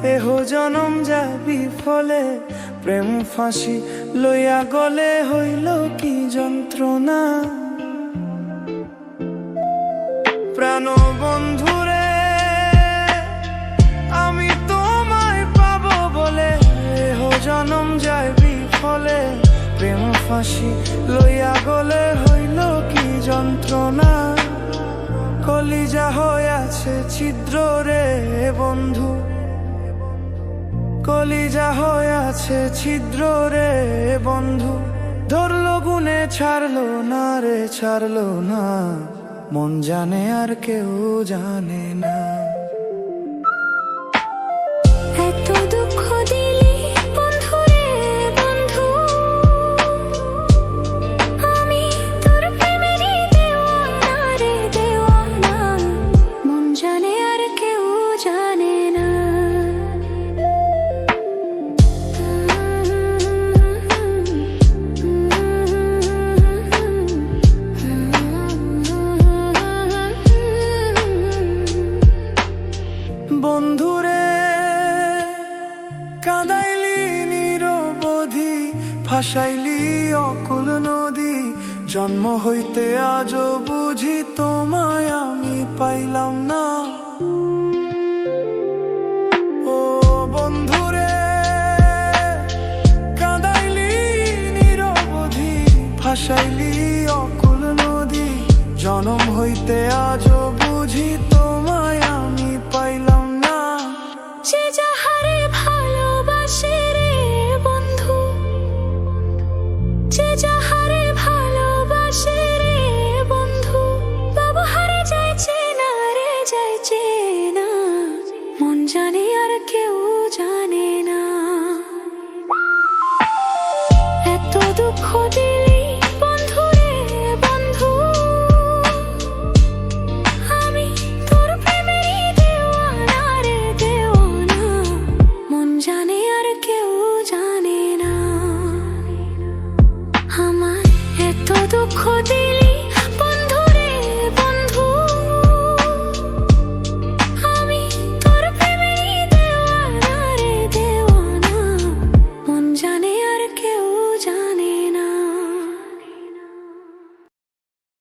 এহ জনম যাবি ফলে, প্রেম ফাঁসি লইয়া গলে হইল কি যন্ত্রণা। প্রাণ বন্ধুরে আমি তোমায় পাবো বলে, এহ জনম যাবি ফলে, প্রেম ফাঁসি লইয়া গলে হইল কি যন্ত্রণা। কলিজা হইয়াছে ছিদ্র রে বন্ধু, কলিজা হইয়াছে ছিদ্র রে বন্ধু। ধরলো গুনে ছাড়লো না রে ছাড়লো না, মন জানে আর কেউ জানে না। এত দুঃখ দিলি বন্ধু রে বন্ধু, আমি তোর প্রেমেরই দেওয়ানা রে দেওয়ানা, মন জানে আর কেউ জানে না। বন্ধুরে কাঁদাইলি নিরবধি, ভাসাইলি অকুল নদী। জন্ম হইতে আজও বুঝি তোমায় আমি পাইলাম না। ও বন্ধুরে কাঁদাইলি নিরবধি, ভাসাইলি অকুল নদী। জন্ম হইতে আজও বুঝি তোমায় আমি পাইলাম না। যে যাহারে ভালোবাসে রে বন্ধু, যে যাহারে ভালোবাসে রে বন্ধু, ব্যবহারে যাইছে না রে যাইছে না, মন জানে